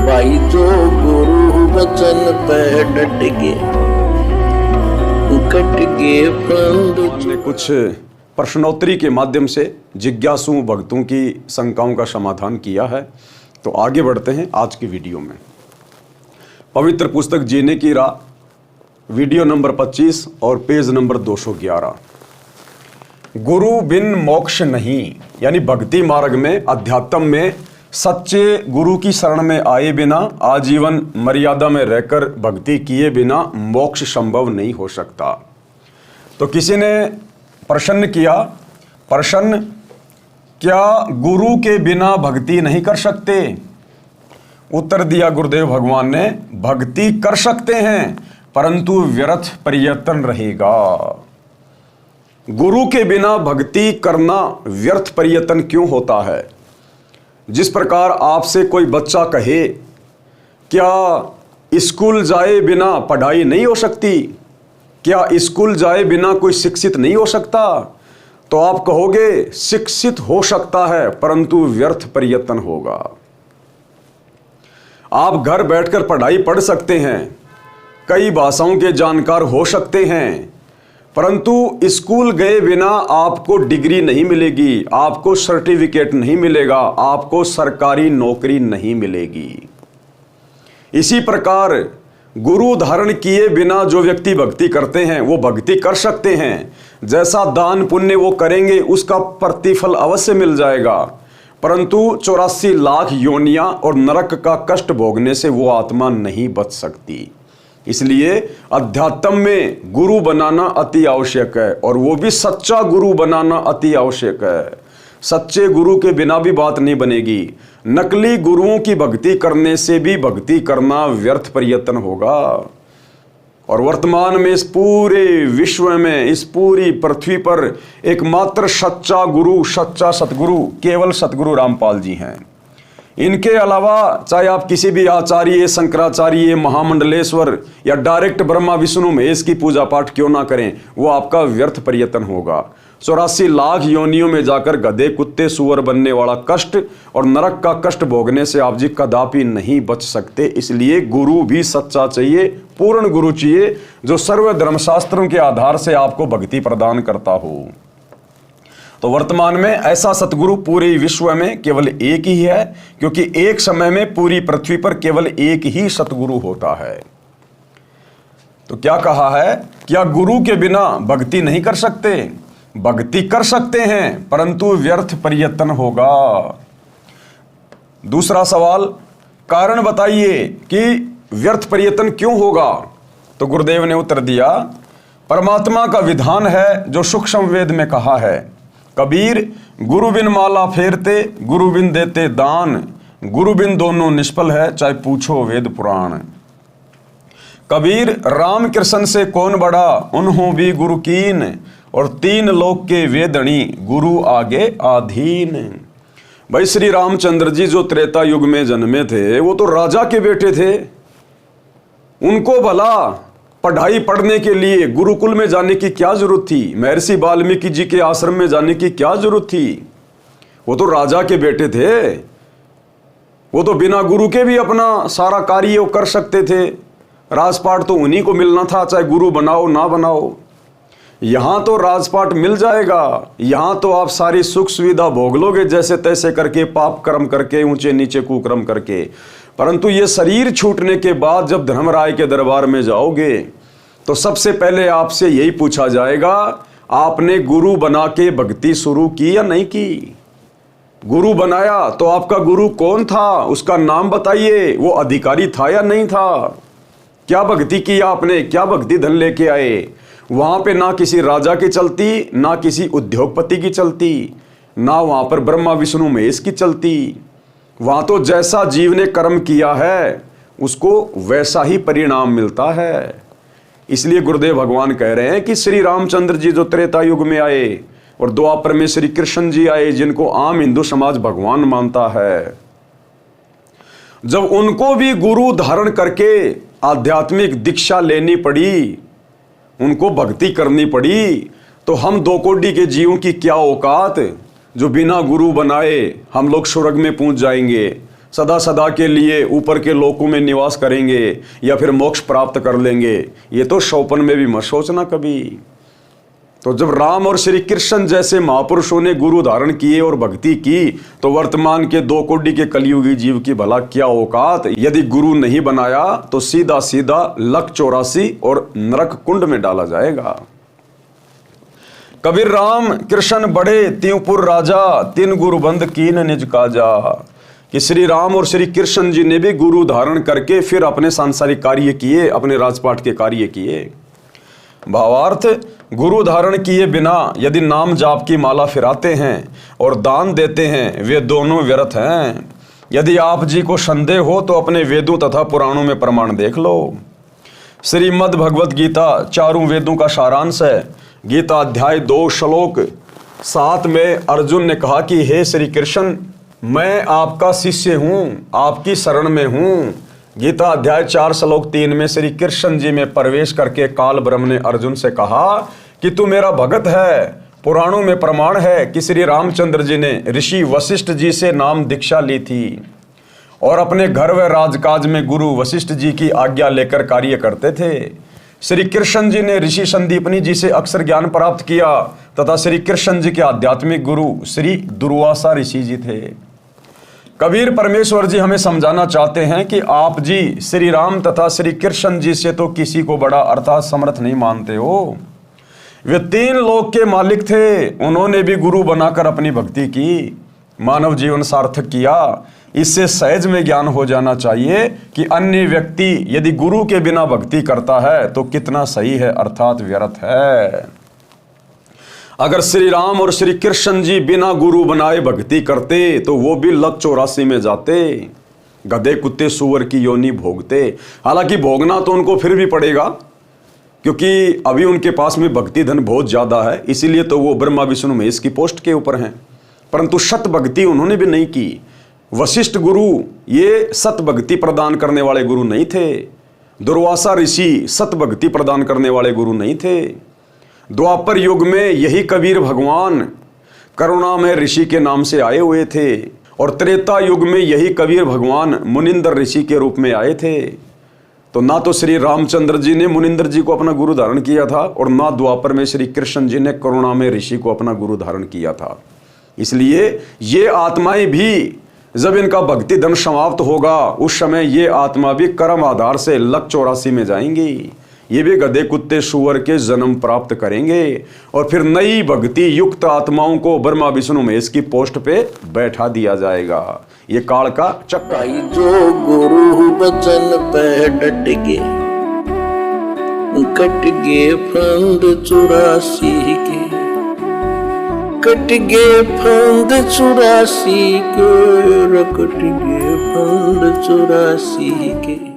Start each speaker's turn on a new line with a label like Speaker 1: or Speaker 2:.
Speaker 1: भाई जो गुरु वचन पे डट गए
Speaker 2: हमने कुछ प्रश्नोत्तरी के माध्यम से जिज्ञासु भक्तों की शंकाओं का समाधान किया है। तो आगे बढ़ते हैं आज की वीडियो में। पवित्र पुस्तक जीने की राह वीडियो नंबर 25 और पेज नंबर 211। गुरु बिन मोक्ष नहीं, यानी भक्ति मार्ग में, अध्यात्म में सच्चे गुरु की शरण में आए बिना, आजीवन मर्यादा में रहकर भक्ति किए बिना मोक्ष संभव नहीं हो सकता। तो किसी ने प्रश्न किया, प्रश्न, क्या गुरु के बिना भक्ति नहीं कर सकते? उत्तर दिया गुरुदेव भगवान ने, भक्ति कर सकते हैं परंतु व्यर्थ प्रयत्न रहेगा। गुरु के बिना भक्ति करना व्यर्थ प्रयत्न क्यों होता है? जिस प्रकार आपसे कोई बच्चा कहे, क्या स्कूल जाए बिना पढ़ाई नहीं हो सकती? क्या स्कूल जाए बिना कोई शिक्षित नहीं हो सकता? तो आप कहोगे शिक्षित हो सकता है परंतु व्यर्थ प्रयत्न होगा। आप घर बैठकर पढ़ाई पढ़ सकते हैं, कई भाषाओं के जानकार हो सकते हैं, परंतु स्कूल गए बिना आपको डिग्री नहीं मिलेगी, आपको सर्टिफिकेट नहीं मिलेगा, आपको सरकारी नौकरी नहीं मिलेगी। इसी प्रकार गुरु धारण किए बिना जो व्यक्ति भक्ति करते हैं वो भक्ति कर सकते हैं, जैसा दान पुण्य वो करेंगे उसका प्रतिफल अवश्य मिल जाएगा, परंतु 84 लाख योनियां और नरक का कष्ट भोगने से वो आत्मा नहीं बच सकती। इसलिए अध्यात्म में गुरु बनाना अति आवश्यक है, और वो भी सच्चा गुरु बनाना अति आवश्यक है। सच्चे गुरु के बिना भी बात नहीं बनेगी। नकली गुरुओं की भक्ति करने से भी भक्ति करना व्यर्थ प्रयत्न होगा। और वर्तमान में इस पूरे विश्व में, इस पूरी पृथ्वी पर एकमात्र सच्चा गुरु, सच्चा सतगुरु केवल सतगुरु रामपाल जी हैं। इनके अलावा चाहे आप किसी भी आचार्य, शंकराचार्य, महामंडलेश्वर या डायरेक्ट ब्रह्मा विष्णु महेश की पूजा पाठ क्यों ना करें, वो आपका व्यर्थ प्रयत्न होगा। 84 लाख योनियों में जाकर गधे, कुत्ते, सुअर बनने वाला कष्ट और नरक का कष्ट भोगने से आप जी कदापि नहीं बच सकते। इसलिए गुरु भी सच्चा चाहिए, पूर्ण गुरु चाहिए, जो सर्व धर्मशास्त्रों के आधार से आपको भक्ति प्रदान करता हो। तो वर्तमान में ऐसा सतगुरु पूरे विश्व में केवल एक ही है, क्योंकि एक समय में पूरी पृथ्वी पर केवल एक ही सतगुरु होता है। तो क्या कहा है? क्या गुरु के बिना भक्ति नहीं कर सकते? भक्ति कर सकते हैं परंतु व्यर्थ प्रयत्न होगा। दूसरा सवाल, कारण बताइए कि व्यर्थ प्रयत्न क्यों होगा? तो गुरुदेव ने उत्तर दिया, परमात्मा का विधान है जो सूक्ष्म वेद में कहा है, कबीर गुरु बिन माला फेरते, गुरु बिन देते दान, गुरु बिन दोनों निष्फल है, चाहे पूछो वेद पुराण। कबीर राम कृष्ण से कौन बड़ा, उन्हों भी गुरु कीन, और 3 लोक के वेदणी, गुरु आगे आधीन। भाई श्री रामचंद्र जी जो त्रेता युग में जन्मे थे, वो तो राजा के बेटे थे। उनको भला पढ़ाई पढ़ने के लिए गुरुकुल में जाने की क्या जरूरत थी? महर्षि वाल्मीकि जी के आश्रम में जाने की क्या जरूरत थी? वो तो राजा के बेटे थे, वो तो बिना गुरु के भी अपना सारा कार्य कर सकते थे। राजपाट तो उन्हीं को मिलना था, चाहे गुरु बनाओ ना बनाओ। यहां तो राजपाट मिल जाएगा, यहां तो आप सारी सुख सुविधा भोग लोगे जैसे तैसे करके, पाप कर्म करके, ऊंचे नीचे कुकर्म करके। परंतु ये शरीर छूटने के बाद जब धर्मराय के दरबार में जाओगे तो सबसे पहले आपसे यही पूछा जाएगा, आपने गुरु बना के भक्ति शुरू की या नहीं की? गुरु बनाया तो आपका गुरु कौन था, उसका नाम बताइए, वो अधिकारी था या नहीं था? क्या भक्ति की आपने, क्या भक्ति धन लेके आए? वहां पे ना किसी राजा की चलती, ना किसी उद्योगपति की चलती, ना वहां पर ब्रह्मा विष्णु महेश की चलती। वहां तो जैसा जीव ने कर्म किया है उसको वैसा ही परिणाम मिलता है। इसलिए गुरुदेव भगवान कह रहे हैं कि श्री रामचंद्र जी जो त्रेता युग में आए और द्वापर में श्री कृष्ण जी आए, जिनको आम हिंदू समाज भगवान मानता है, जब उनको भी गुरु धारण करके आध्यात्मिक दीक्षा लेनी पड़ी, उनको भक्ति करनी पड़ी, तो हम 2 कोटि के जीवों की क्या औकात जो बिना गुरु बनाए हम लोग स्वर्ग में पहुंच जाएंगे। सदा सदा के लिए ऊपर के लोकों में निवास करेंगे या फिर मोक्ष प्राप्त कर लेंगे, ये तो शौपन में भी मत सोचना कभी। तो जब राम और श्री कृष्ण जैसे महापुरुषों ने गुरु धारण किए और भक्ति की, तो वर्तमान के 2 कोटि के कलयुगी जीव की भला क्या औकात। यदि गुरु नहीं बनाया तो सीधा सीधा लक 84 और नरक कुंड में डाला जाएगा। कबीर राम कृष्ण बड़े त्योपुर राजा, 3 गुरुबंद कीन निज काजा। कि श्री राम और श्री कृष्ण जी ने भी गुरु धारण करके फिर अपने सांसारिक कार्य किए, अपने राजपाट के कार्य किए। भावार्थ, गुरु धारण किए बिना यदि नाम जाप की माला फिराते हैं और दान देते हैं, वे दोनों व्यर्थ हैं। यदि आप जी को संदेह हो तो अपने वेदों तथा पुराणों में प्रमाण देख लो। श्रीमद् भगवत गीता 4 वेदों का सारांश है। गीता अध्याय 2 श्लोक 7 में अर्जुन ने कहा कि हे श्री कृष्ण, मैं आपका शिष्य हूँ, आपकी शरण में हूँ। गीता अध्याय 4 श्लोक 3 में श्री कृष्ण जी में प्रवेश करके काल ब्रह्म ने अर्जुन से कहा कि तू मेरा भगत है। पुराणों में प्रमाण है कि श्री रामचंद्र जी ने ऋषि वशिष्ठ जी से नाम दीक्षा ली थी और अपने घर व राजकाज में गुरु वशिष्ठ जी की आज्ञा लेकर कार्य करते थे। श्री कृष्ण जी ने ऋषि संदीपनी जी से अक्षर ज्ञान प्राप्त किया तथा श्री कृष्ण जी के आध्यात्मिक गुरु श्री दुर्वासा ऋषि जी थे। कबीर परमेश्वर जी हमें समझाना चाहते हैं कि आप जी श्री राम तथा श्री कृष्ण जी से तो किसी को बड़ा अर्थात समर्थ नहीं मानते हो। वे 3 लोक के मालिक थे, उन्होंने भी गुरु बनाकर अपनी भक्ति की, मानव जीवन सार्थक किया। इससे सहज में ज्ञान हो जाना चाहिए कि अन्य व्यक्ति यदि गुरु के बिना भक्ति करता है तो कितना सही है अर्थात व्यर्थ है। अगर श्री राम और श्री कृष्ण जी बिना गुरु बनाए भक्ति करते तो वो भी लक 84 में जाते, गधे कुत्ते सूअर की योनि भोगते। हालांकि भोगना तो उनको फिर भी पड़ेगा क्योंकि अभी उनके पास में भक्ति धन बहुत ज्यादा है, इसीलिए तो वो ब्रह्मा विष्णु महेश की पोस्ट के ऊपर हैं। परंतु सत भक्ति उन्होंने भी नहीं की। वशिष्ठ गुरु ये सत भक्ति प्रदान करने वाले गुरु नहीं थे। दुर्वासा ऋषि सत भक्ति प्रदान करने वाले गुरु नहीं थे। द्वापर युग में यही कबीर भगवान करुणामय ऋषि के नाम से आए हुए थे और त्रेता युग में यही कबीर भगवान मुनिंदर ऋषि के रूप में आए थे। तो ना तो श्री रामचंद्र जी ने मुनिंदर जी को अपना गुरु धारण किया था और ना द्वापर में श्री कृष्ण जी ने करुणामय ऋषि को अपना गुरु धारण किया था। इसलिए ये आत्माएं भी जब इनका भक्ति धन समाप्त होगा उस समय ये आत्मा भी कर्म आधार से लक 84 में जाएंगी। ये भी गधे कुत्ते सूअर के जन्म प्राप्त करेंगे और फिर नई भक्ति युक्त आत्माओं को ब्रह्मा विष्णु महेश की पोस्ट पे बैठा दिया जाएगा। ये काल का चक्कर।
Speaker 1: जो गुरु बचन पे डट के कट गे फंद 84 के, कट गे फंद 84 के, कट गे फंद 84 के।